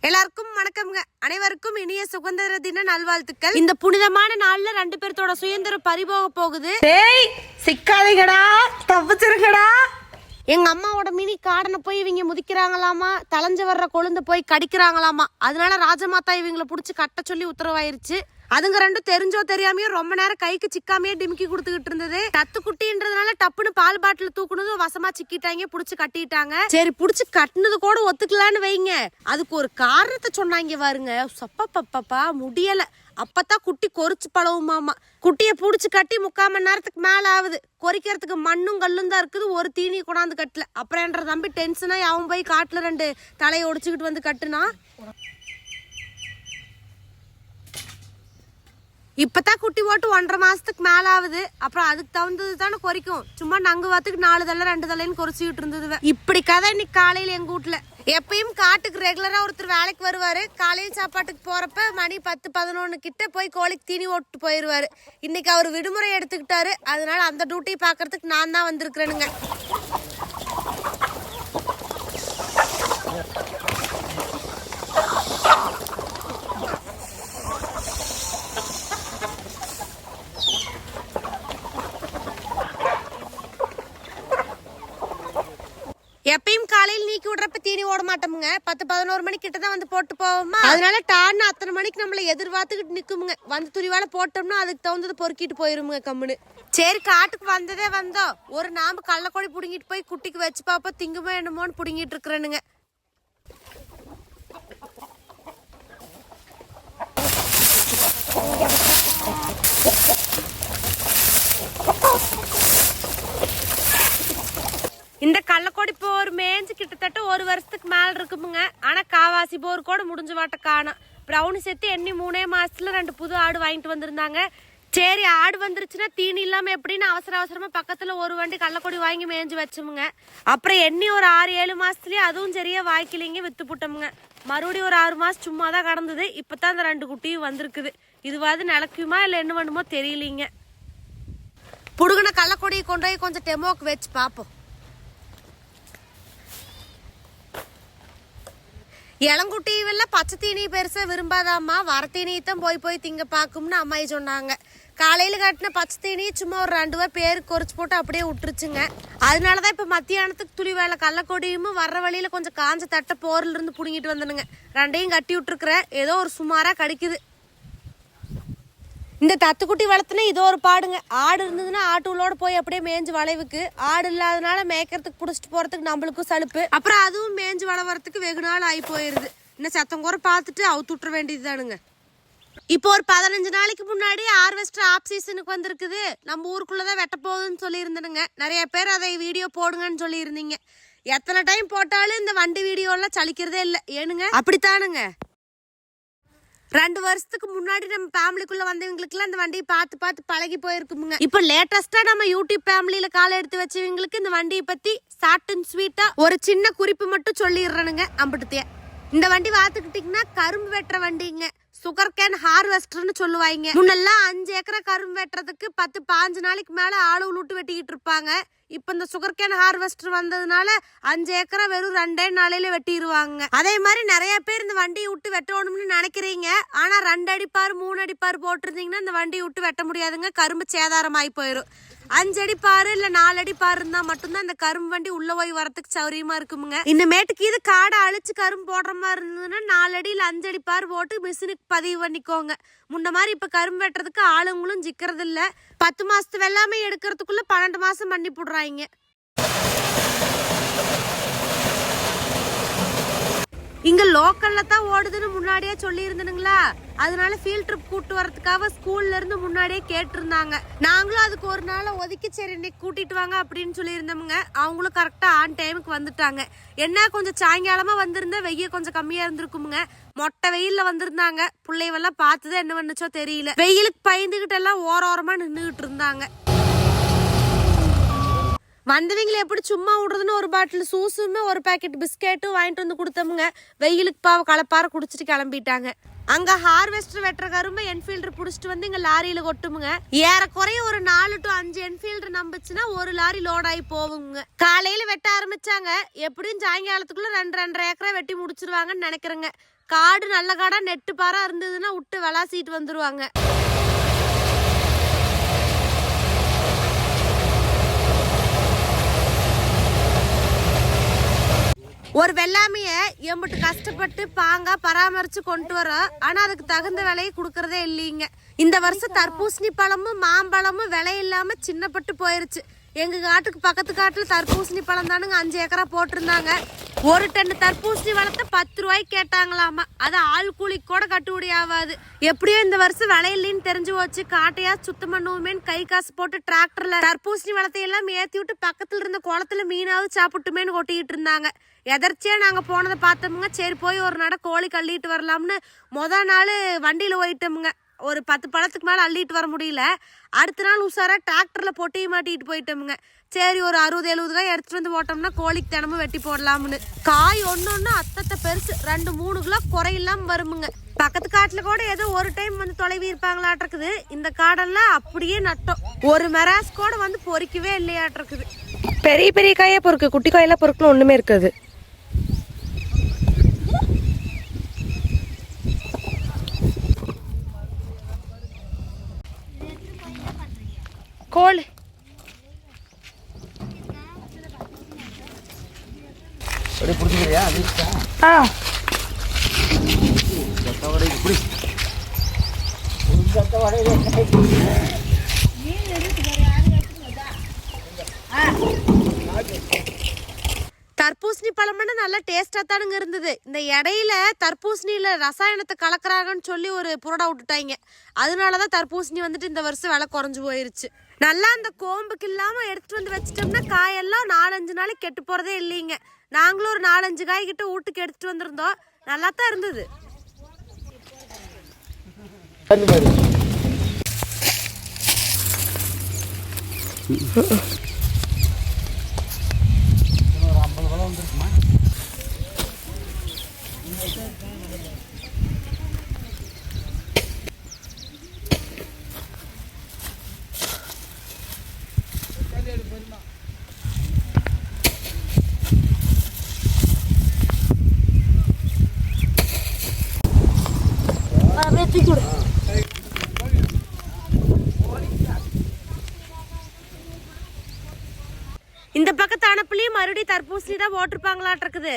எல்லாருக்கும் வணக்கம்ங்க. அனைவருக்கும் இனிய சுதந்திர தின நல்வாழ்த்துக்கள். இந்த புனிதமான நாள்ல 2 பேர்த்தோட சுதந்திரம் பறிபோக போகுது. சிக்காதீங்கடா, தப்பிச்சிருங்கடா. எங்க அம்மாவோட மினி காடனை போய் இவங்க முதிக்கிறாங்களாமா, தலைஞ்சு வர்ற கொழுந்து போய் கடிக்கிறாங்களாமா. அதனால ராஜமாதா இவங்களை புடிச்சு கட்ட சொல்லி உத்தரவாயிருச்சு. அதுங்க ரெண்டும் தெரிஞ்சோ தெரியாமையோ ரொம்ப நேரம் கைக்கு சிக்காமையே டிமிக்கி கொடுத்துக்கிட்டு இருந்தது. தத்து குட்டின்றதுனால டப்புன்னு பால் பாட்டில் தூக்குனதும் வசமா சிக்கிட்டாங்க, புடிச்சு கட்டிட்டாங்க. சரி புடிச்சு கட்டினது கூட ஒத்துக்கலான்னு வைங்க, அதுக்கு ஒரு காரணத்தை சொன்னாங்க பாருங்க. சப்பா முடியல. அப்பதான் குட்டி கொறிச்சு பழவுமாமா. குட்டிய புடிச்சு கட்டி 3/4 மணி நேரத்துக்கு மேல ஆகுது. கொறிக்கிறதுக்கு மண்ணும் கல்லும் தான் இருக்குது, ஒரு தீனி கொண்டாந்து கட்டல. அப்புறம் என்ற தம்பி டென்ஷனா அவன் போய் காட்டுல 2 தலையை ஒடிச்சுக்கிட்டு வந்து கட்டுனா. இப்பதான் குட்டி போட்டு 1.5 மாசத்துக்கு மேல ஆகுது. அப்புறம் அதுக்கு தகுந்தது தானே கொறிக்கும். சும்மா நங்கு வாத்துக்கு 4 தலை 2 தலைன்னு கொறிச்சுக்கிட்டு இருந்தது. இப்படி கதை இன்னைக்கு காலையில எங்க வீட்டுல. எப்பயும் காட்டுக்கு ரெகுலரா ஒருத்தர் வேலைக்கு வருவாரு. காலையில் சாப்பாட்டுக்கு போறப்ப மணி 10-11 கிட்ட போய் கோழிக்கு தீனி ஓட்டு போயிருவாரு. இன்னைக்கு அவர் விடுமுறை எடுத்துக்கிட்டாரு. அதனால அந்த டியூட்டியை பாக்குறதுக்கு நான் தான் வந்திருக்கிறேனுங்க. எப்பயும் காலையில் நீக்கி விடுறப்ப தீனி ஓட மாட்டோமுங்க. 10-11 மணி கிட்ட தான் வந்து போட்டு போவோமா. அதனால டான்னு அத்தனை மணிக்கு நம்மள எதிர்பார்த்துக்கிட்டு நிக்குமுங்க. வந்து துணிவால போட்டோம்னா அதுக்கு தகுந்தது பொறுக்கிட்டு போயிருமுங்க கம்முன்னு. சரி காட்டுக்கு வந்ததே வந்தோம். ஒரு நாம கள்ளக்கொடி புடுங்கிட்டு போய் குட்டிக்கு வச்சு பாப்போம், திங்குமோ என்னமோன்னு புடுங்கிட்டு இருக்கிறேனுங்க. இந்த கள்ளக்கொடி போர் மேய்ஞ்சு கிட்டத்தட்ட 1 வருஷத்துக்கு மேல இருக்குமுங்க. ஆனா காவாசி போர் கூட முடிஞ்ச வாட்ட காணும். பிரவுனி சேர்த்து எண்ணி 3 மாசத்துல 2 புது ஆடு வாங்கிட்டு வந்திருந்தாங்க. சரி ஆடு வந்துருச்சுன்னா தீனி இல்லாம எப்படின்னு அவசரமா பக்கத்துல ஒரு வண்டி கள்ளக்கொடி வாங்கி மேய்ஞ்சு வச்சோமுங்க. அப்புறம் எண்ணி ஒரு 6-7 மாசத்துலயே அதுவும் சரியா வாய்க்கிலிங்க வித்து புட்டோமுங்க. மறுபடியும் ஒரு 6 மாசம் சும்மா தான் கடந்தது. இப்பதான் அந்த 2 குட்டியும் வந்திருக்குது. இதுவாது நிலக்குமா இல்ல என்ன பண்ணுமோ தெரியலீங்க. புடுகுன கள்ளக்கொடியை கொண்டு போய் கொஞ்சம் டெமோக்கு வச்சு பாப்போம். இளங்குட்டிவெல்லாம் பச்சை தீனி பெருசா விரும்பாதாம்மா, வரத்தீனியத்தான் போய் திங்க பாக்கும்னு அம்மாயி சொன்னாங்க. காலையில கட்டின பச்சை தீனி சும்மா ஒரு 2 பேருக்கு குறைச்சு போட்டு அப்படியே விட்டுருச்சுங்க. அதனாலதான் இப்ப மத்தியானத்துக்கு துளி வேலை கள்ளக்கொடியும் வர்ற வழியில கொஞ்சம் காஞ்ச தட்டை போர்ல இருந்து புடுங்கிட்டு வந்தனுங்க. 2ஐயும் கட்டி விட்டுருக்குறேன். ஏதோ ஒரு சுமாரா கடிக்குது. இந்த தத்துக்குட்டி வளர்த்துனா இதோ ஒரு பாடுங்க. ஆடு இருந்ததுன்னா ஆட்டுகளோட போய் அப்படியே மேய்ஞ்சு வளைவுக்கு, ஆடு இல்லாதனால மேய்க்கிறதுக்கு புடிச்சிட்டு போறதுக்கு நம்மளுக்கும் சலுப்பு. அப்புறம் அதுவும் மேய்ஞ்சு வளவறதுக்கு வெகு நாள் ஆகி போயிருது. இன்னும் சத்தம் குறை பார்த்துட்டு அவுத்து விட்டுற வேண்டியதுதானுங்க. இப்போ ஒரு 15 நாளைக்கு முன்னாடி ஹார்வெஸ்டர் ஆப் சீசனுக்கு வந்திருக்குது. நம்ம ஊருக்குள்ளதான் வெட்ட போகுதுன்னு சொல்லி இருந்தனுங்க. நிறைய பேர் அதை வீடியோ போடுங்கன்னு சொல்லி இருந்தீங்க. எத்தனை டைம் போட்டாலும் இந்த வண்டி வீடியோ எல்லாம் சலிக்கிறதே இல்லை ஏனுங்க? அப்படித்தானுங்க. 2 வருஷத்துக்கு முன்னாடி நம்ம ஃபேமிலிக்குள்ள வந்தவங்களுக்கு எல்லாம் இந்த வண்டியை பார்த்து பழகி போயிருக்குமுங்க. இப்ப லேட்டஸ்டா நம்ம யூடியூப் ஃபேமிலியில காலை எடுத்து வச்சவங்களுக்கு இந்த வண்டியை பத்தி ஷார்ட் அண்ட் ஸ்வீட்டா ஒரு சின்ன குறிப்பு மட்டும் சொல்லிடுறேனுங்க. அம்பிட்டுத்தே இந்த வண்டி பார்த்துக்கிட்டீங்கன்னா கரும்பு வெட்டுற வண்டிங்க. சுகர் கேன் ஹார்வெஸ்டர்னு சொல்லுவாங்க. முன்னெல்லாம் 5 ஏக்கரா கரும்பு வெட்டுறதுக்கு 10-15 நாளைக்கு மேல ஆளு விட்டு வெட்டிக்கிட்டு இருப்பாங்க. இப்ப இந்த சுகர் கேன் ஹார்வெஸ்டர் வந்ததுனால 5 ஏக்கரா வெறும் 2 நாளையில வெட்டிடுவாங்க. அதே மாதிரி நிறைய பேர் இந்த வண்டியை விட்டு வெட்டணும்னு நினைக்கிறீங்க. ஆனா 2 அடிப்பார் 3 அடிப்பார் போட்டிருந்தீங்கன்னா இந்த வண்டியை விட்டு வெட்ட முடியாதுங்க. கரும்பு சேதாரம் ஆகி போயிடும். 5 அடிப்பாரு இல்ல 4 அடிப்பாரு இருந்தா மட்டும்தான் இந்த கரும்பு வண்டி உள்ள போய் வரதுக்கு சௌரியமா இருக்குமுங்க. இந்த மேட்டுக்கு இது காடை அழிச்சு கரும்பு போடுற மாதிரி இருந்ததுன்னா 4 அடி இல்ல 5 அடிப்பாரு போட்டு மிஷினுக்கு பதிவு பண்ணிக்கோங்க. முன்ன மாதிரி இப்ப கரும்பு வெட்டுறதுக்கு ஆளுங்களும் சிக்கிறது இல்ல. 10 மாசத்து வெள்ளாமை எடுக்கிறதுக்குள்ள 12 மாசம் பண்ணி போடுறாங்க. இங்க லோக்கல்ல தான் ஓடுதுன்னு முன்னாடியே சொல்லி இருந்தனுங்களா. அதனால ஃபீல்ட் ட்ரிப் கூட்டு வரதுக்காக ஸ்கூல்ல இருந்து முன்னாடியே கேட்டிருந்தாங்க. நாங்களும் அதுக்கு ஒரு நாள் ஒதுக்கி சரி இன்னைக்கு கூட்டிட்டு வாங்க அப்படின்னு சொல்லி இருந்தோமுங்க. அவங்களும் கரெக்டா ஆன் டைமுக்கு வந்துட்டாங்க. என்ன கொஞ்சம் சாயங்காலமா வந்திருந்தா வெய்ய கொஞ்சம் கம்மியா இருந்திருக்குமுங்க. மொட்டை வெயில்ல வந்திருந்தாங்க. பிள்ளைவெல்லாம் பார்த்துதான் என்ன பண்ணுச்சோ தெரியல. வெயிலுக்கு பயந்துகிட்டு எல்லாம் ஓரமா நின்றுகிட்டு இருந்தாங்க. வந்தவங்களை எப்படி சும்மா விடுறதுன்னு ஒரு பாட்டில் சூஸுமே ஒரு பாக்கெட் பிஸ்கெட்டும் வாங்கிட்டு வந்து கொடுத்தோமுங்க. வெயிலுக்கு பாவம் கலப்பார குடிச்சிட்டு கிளம்பிட்டாங்க. அங்க ஹார்வெஸ்டர் வெட்டுற கரும்பு என்ஃபீல்டர் புடிச்சிட்டு வந்து இங்க லாரியில கொட்டுமுங்க. ஏறக்குறைய ஒரு 4 to 5 என்ஃபீல்டர் நம்பிச்சுன்னா ஒரு லாரி லோட் ஆகி போகுங்க. காலையில வெட்ட ஆரம்பிச்சாங்க. எப்படியும் சாயங்காலத்துக்குள்ள 2-2.5 ஏக்கரா வெட்டி முடிச்சிருவாங்கன்னு நினைக்கிறேங்க. காடு நல்ல காடா நெட்டு பாரா இருந்ததுன்னா விட்டு விளாசிட்டு வந்துருவாங்க. ஒரு வெள்ளாமைய எம்பிட்டு கஷ்டப்பட்டு பாங்கா பராமரிச்சு கொண்டு வரோம். ஆனா அதுக்கு தகுந்த விலையை கொடுக்கறதே இல்லைங்க. இந்த வருஷம் தர்பூசணி பழமும் மாம்பழமும் விலை இல்லாம சின்னப்பட்டு போயிருச்சு. எங்க காட்டுக்கு பக்கத்து காட்டுல தர்பூசணி பழம் தானுங்க 5 ஏக்கரா போட்டிருந்தாங்க. ஒரு டன் தர்பூசணி வளர்த்த 10 ரூபாய்க்கு கேட்டாங்களாமா. அது ஆள் கூலிக்கு கூட கட்டுப்படி ஆகாது. எப்படியோ இந்த வருஷம் விலையில்லைன்னு தெரிஞ்சு போச்சு. காட்டையா சுத்தம் பண்ணுவோமேன்னு கை காசு போட்டு டிராக்டர்ல தர்பூசணி வளர்த்தையெல்லாம் ஏத்தி விட்டு பக்கத்துல இருந்த குளத்துல மீனாவது சாப்பிட்டுமேன்னு கொட்டிக்கிட்டு இருந்தாங்க. எதர்ச்சியா நாங்க போனதை பார்த்தோமுங்க. சரி போய் ஒரு நட கோழி கள்ளிட்டு வரலாம்னு மொதல் நாள் வண்டியில போயிட்டோமுங்க. ஒரு 10 பழத்துக்கு மேலே அள்ளிட்டு வர முடியல. அடுத்த நாள் உஷாரா டிராக்டரில் பொட்டியை மாட்டிட்டு போயிட்டோமுங்க. சரி ஒரு 60-70 காய் எடுத்துட்டு வந்து போட்டோம்னா கோழிக்கு தினமும் வெட்டி போடலாம்னு. காய் ஒன்று அத்தத்தை பெருசு 2-3 கிலோ குறையில்லாம வருமுங்க. பக்கத்து காட்டில் கூட ஏதோ ஒரு டைம் வந்து தொலைவி இருப்பாங்களாட்டிருக்குது. இந்த காடெல்லாம் அப்படியே நட்டோம். ஒரு மெராஸ் கூட வந்து பொறிக்கவே இல்லையாட்டிருக்குது. பெரிய பெரிய காயே பொறுக்கு, குட்டி காயெல்லாம் பொறுக்கணும் ஒன்றுமே இருக்காது. கோல் தர்பூசணி பழம்னா நல்லா டேஸ்டா தானுங்க இருந்தது. இந்த இடையில தர்பூசணியில ரசாயனத்தை கலக்குறாங்கன்னு சொல்லி ஒரு புரடா விட்டுட்டாங்க. அதனாலதான் தர்பூசணி வந்துட்டு இந்த வருஷம் விலை குறைஞ்சு போயிருச்சு. நல்லா அந்த கோம்புக்கு இல்லாம எடுத்துட்டு வந்து வச்சிட்டோம்னா காயெல்லாம் 4-5 நாளைக்கு கெட்டு போறதே இல்லைங்க. நாங்களும் ஒரு 4-5 காய் கிட்ட வீட்டுக்கு எடுத்துட்டு வந்திருந்தோம். நல்லா தான் இருந்தது. இந்த பக்கத்து அனுப்புலயும் மறுபடியும் தர்பூசணி தான் போட்டிருப்பாங்களாட்டிருக்குது.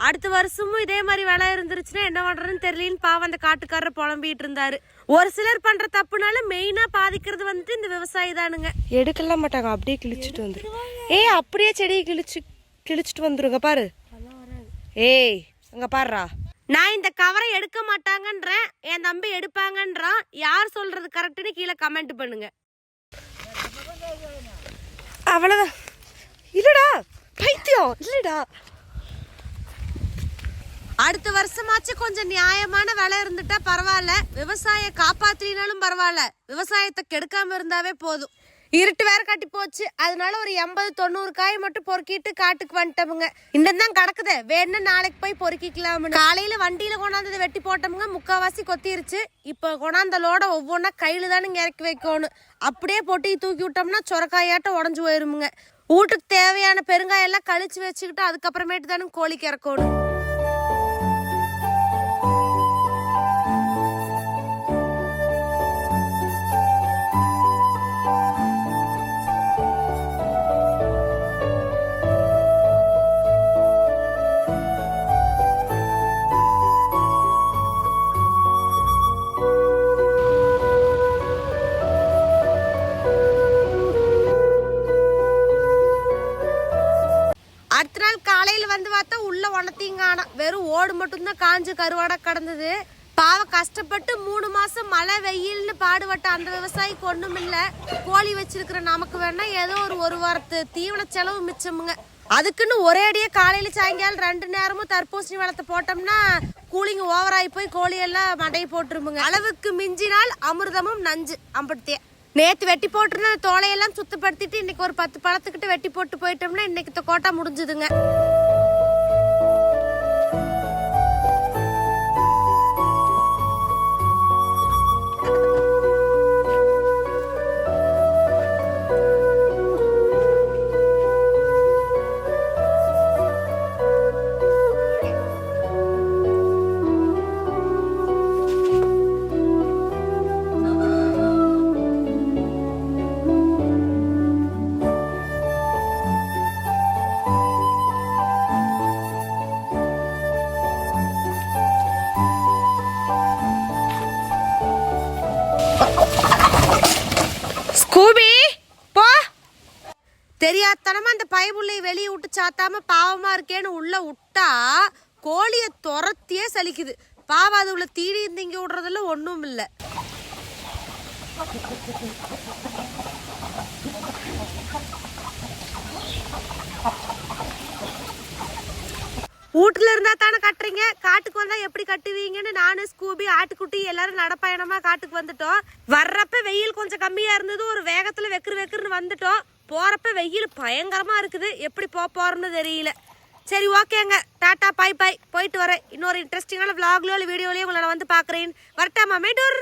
அடுத்த வருஷமும் இதே மாதிரி விலை இருந்துருச்சுன்னா என்ன பண்றதுன்னு தெரியலன்னு பாவம் அந்த காட்டுக்காரர் புலம்பிட்டு இருந்தாரு. ஒரு சிலர் பண்ற தப்புனால மெயினா பாதிக்கிறது வந்துட்டு இந்த விவசாயி தானுங்க. எடுக்கலாம் மாட்டாங்க, அப்படியே கிழிச்சிட்டு வந்துரு. அப்படியே செடியை கிழிச்சிட்டு வந்துருங்க பாரு. அங்க பாருடா. நான் இந்த கவரை எடுக்க மாட்டாங்கன்றேன், என் தம்பி எடுப்பாங்கன்றான். யார் சொல்றது கரெக்டுன்னு கீழே கமெண்ட் பண்ணுங்க. அவ்வளவுதான். இல்லடா பைத்தியம் இல்லடா. அடுத்த வருஷமாச்சு கொஞ்சம் நியாயமான விலை இருந்துட்டா பரவாயில்ல. விவசாய காப்பாத்தினாலும் பரவாயில்ல, விவசாயத்தை கெடுக்காம இருந்தாவே போதும். இருட்டு வேற கட்டி போச்சு. அதனால ஒரு 80-90 காய் மட்டும் பொறுக்கிட்டு காட்டுக்கு வந்துட்டோமுங்க. இன்னும் கிடக்குது, வேணும்னா நாளைக்கு போய் பொறுக்கிக்கலாம்னு. காலையில வண்டியில கொண்டாந்து வெட்டி போட்டோமுங்க. முக்காவாசி கொத்திருச்சு. இப்போ கொண்டாந்தலோட ஒவ்வொன்றா கையில தானுங்க இறக்கி வைக்கணும். அப்படியே பொட்டி தூக்கி விட்டோம்னா சொரக்காயாட்டம் உடஞ்சு போயிருமுங்க. வீட்டுக்கு தேவையான பெருங்காயெல்லாம் கழிச்சு வச்சுக்கிட்டு அதுக்கப்புறமேட்டு தானுங்க கோழிக்கு இறக்கணும். அடுத்த நாள் காலையில வந்து பார்த்தா உள்ள உணர்த்திங்கானா வெறும் ஓடு மட்டும்தான் காஞ்சு கருவாடா கிடந்தது. பாவம் கஷ்டப்பட்டு 3 மாசம் மழை வெயில்னு பாடுபட்ட அந்த விவசாயிக்கு ஒண்ணும் இல்ல. கோழி வச்சிருக்கிற நமக்கு வேணா ஏதோ ஒரு வாரத்து தீவன செலவு மிச்சமுங்க. அதுக்குன்னு ஒரே அடியே காலையில சாயங்காலம் 2 நேரமும் தர்பூசணி வளர்த்து போட்டோம்னா கூலிங் ஓவராகி போய் கோழியெல்லாம் மடையை போட்டுருமுங்க. அளவுக்கு மிஞ்சினால் அமிர்தமும் நஞ்சு அம்பட்டே. நேற்று வெட்டி போட்டுருந்தா தோலையெல்லாம் சுத்தப்படுத்திட்டு இன்னைக்கு ஒரு 10 பழத்துக்கிட்ட வெட்டி போட்டு போயிட்டோம்னா இன்னைக்கு இந்த கோட்டா முடிஞ்சுதுங்க. ஸ்கூபி போ. தெரியாதனமா அந்த பயபுள்ளையை வெளியே விட்டு சாத்தாம பாவமா இருக்கேன்னு உள்ள விட்டா கோழியை துரத்தியே சலிக்குது. பாவம் அது உள்ள தீடி திங்க விடுறதுல ஒன்றும் இல்லை. வீட்டுல இருந்தா தானே கட்டுறீங்க, காட்டுக்கு வந்தா எப்படி கட்டுவீங்கன்னு நானு ஸ்கூபி ஆட்டுக்குட்டி எல்லாரும் நடப்பயணமா காட்டுக்கு வந்துட்டோம். வர்றப்ப வெயில் கொஞ்சம் கம்மியா இருந்தது, ஒரு வேகத்துல வெக்குன்னு வந்துட்டோம். போறப்ப வெயில் பயங்கரமா இருக்குது, எப்படி போறோம்னு தெரியல. சரி ஓகேங்க, டாட்டா பாய் பாய், போயிட்டு வரேன். இன்னொரு இன்ட்ரெஸ்டிங்கான விளாக்லயோ வீடியோலயோ உங்களை நான் வந்து பாக்குறேன். வரட்டாமா மேட்டூர்.